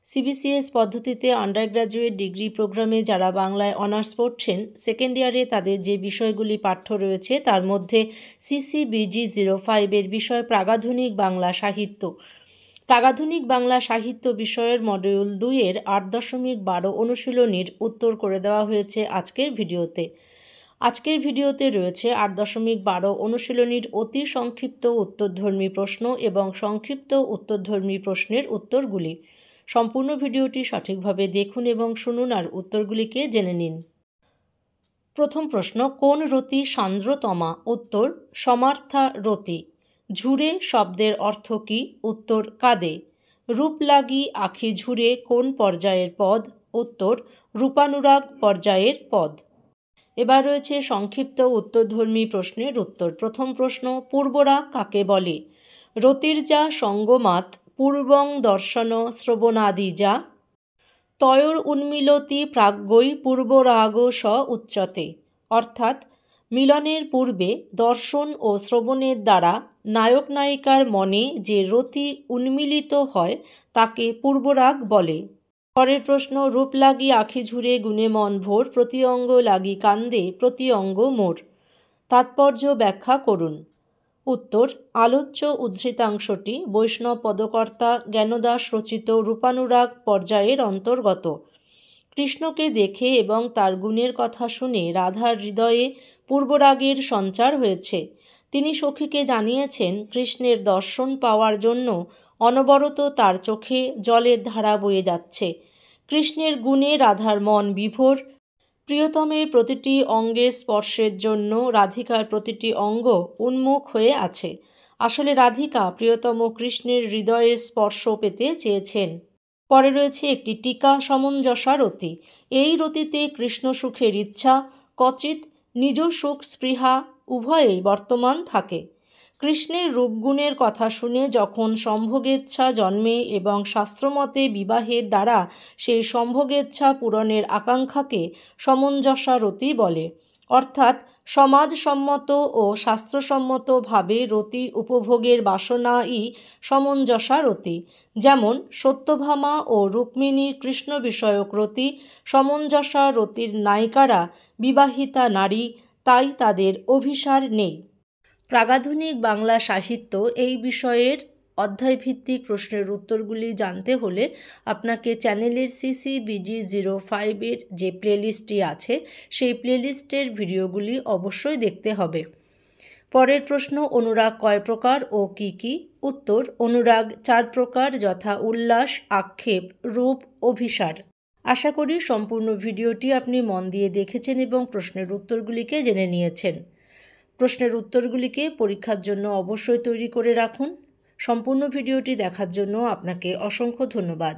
CBCS পদ্ধতিতে under graduate degree প্রোগ্রামে যারা বাংলায় অনার্স পড়ছেন, সেকেন্ড ইয়ারে তাদের যে বিষয়গুলি পাঠ্য রয়েছে তার মধ্যে CCBG-05 বিষয় প্রাগাধুনিক বাংলা সাহিত্য। প্রাগাধুনিক বাংলা সাহিত্য বিষয়ের মডিউল 2-এর 8.12 অনুশীলনীর উত্তর করে দেওয়া হয়েছে আজকের ভিডিওতে। আজকের ভিডিওতে রয়েছে 8.12 অনুশীলনীর অতি সংক্ষিপ্ত উত্তরধর্মী প্রশ্ন এবং সংক্ষিপ্ত উত্তরধর্মী প্রশ্নের উত্তরগুলি। সম্পূর্ণ ভিডিওটি সঠিকভাবে দেখুন এবং শুনুন আর উত্তরগুলিকে জেনে নিন। প্রথম প্রশ্ন, কোন রতি সান্দ্রতমা? উত্তর, সমার্থা রতি। ঝুরে শব্দের অর্থ কী? উত্তর, কাঁদে। রূপ লাগি আখি ঝুরে কোন পর্যায়ের পদ? উত্তর, রূপানুরাগ পর্যায়ের পদ। এবার রয়েছে সংক্ষিপ্ত উত্তরধর্মী প্রশ্নের উত্তর। প্রথম প্রশ্ন, পূর্বরাগ কাকে বলে? রতির যা সঙ্গমাত পূর্বং দর্শন শ্রবণাদি যা, তয়োর উন্মিলতি প্রাজ্ঞৈ পূর্বরাগ স উচ্যতে। অর্থাৎ মিলনের পূর্বে দর্শন ও শ্রবণের দ্বারা নায়ক নায়িকার মনে যে রতি উন্মিলিত হয় তাকে পূর্বরাগ বলে। পরের প্রশ্ন, রূপ লাগি আখি ঝুরে গুণে মন ভোর, প্রতি অঙ্গ লাগি কান্দে প্রতি অঙ্গ মোর। তাৎপর্য ব্যাখ্যা করুন। উত্তর, আলোচ্য উদ্ধৃতাংশটি বৈষ্ণব পদকর্তা জ্ঞানদাস রচিত রূপানুরাগ পর্যায়ের অন্তর্গত। কৃষ্ণকে দেখে এবং তার গুণের কথা শুনে রাধার হৃদয়ে পূর্বরাগের সঞ্চার হয়েছে। তিনি সখীকে জানিয়েছেন কৃষ্ণের দর্শন পাওয়ার জন্য অনবরত তার চোখে জলের ধারা বয়ে যাচ্ছে। কৃষ্ণের গুণে রাধার মন বিভোর। প্রিয়তমের প্রতিটি অঙ্গের স্পর্শের জন্য রাধিকার প্রতিটি অঙ্গ উন্মুখ হয়ে আছে। আসলে রাধিকা প্রিয়তম কৃষ্ণের হৃদয়ের স্পর্শ পেতে চেয়েছেন। পরে রয়েছে একটি টীকা, সমঞ্জসা রতি। এই রতিতে কৃষ্ণ সুখের ইচ্ছা, কচিৎ নিজ সুখ স্পৃহা উভয়েই বর্তমান থাকে। কৃষ্ণের রূপগুণের কথা শুনে যখন সম্ভোগেচ্ছা জন্মে এবং শাস্ত্রমতে বিবাহের দ্বারা সেই সম্ভোগেচ্ছা পূরণের আকাঙ্ক্ষাকে সমঞ্জসা রতি বলে। অর্থাৎ সমাজসম্মত ও শাস্ত্রসম্মতভাবে রতি উপভোগের বাসনাই সমঞ্জসা রতি। যেমন সত্যভামা ও রুক্মিণীর কৃষ্ণ বিষয়ক রতি। সমঞ্জসা রতির নায়িকারা বিবাহিতা নারী, তাই তাদের অভিসার নেই। প্রাগাধুনিক বাংলা সাহিত্য এই বিষয়ের অধ্যায়ভিত্তিক প্রশ্নের উত্তরগুলি জানতে হলে আপনাকে চ্যানেলের CCBG-05 যে প্লেলিস্টটি আছে সেই প্লেলিস্টের ভিডিওগুলি অবশ্যই দেখতে হবে। পরের প্রশ্ন, অনুরাগ কয় প্রকার ও কি কি? উত্তর, অনুরাগ 4 প্রকার, যথা উল্লাস, আক্ষেপ, রূপ, অভিসার। আশা করি সম্পূর্ণ ভিডিওটি আপনি মন দিয়ে দেখেছেন এবং প্রশ্নের উত্তরগুলিকে জেনে নিয়েছেন। প্রশ্নের উত্তরগুলিকে পরীক্ষার জন্য অবশ্যই তৈরি করে রাখুন। সম্পূর্ণ ভিডিওটি দেখার জন্য আপনাকে অসংখ্য ধন্যবাদ।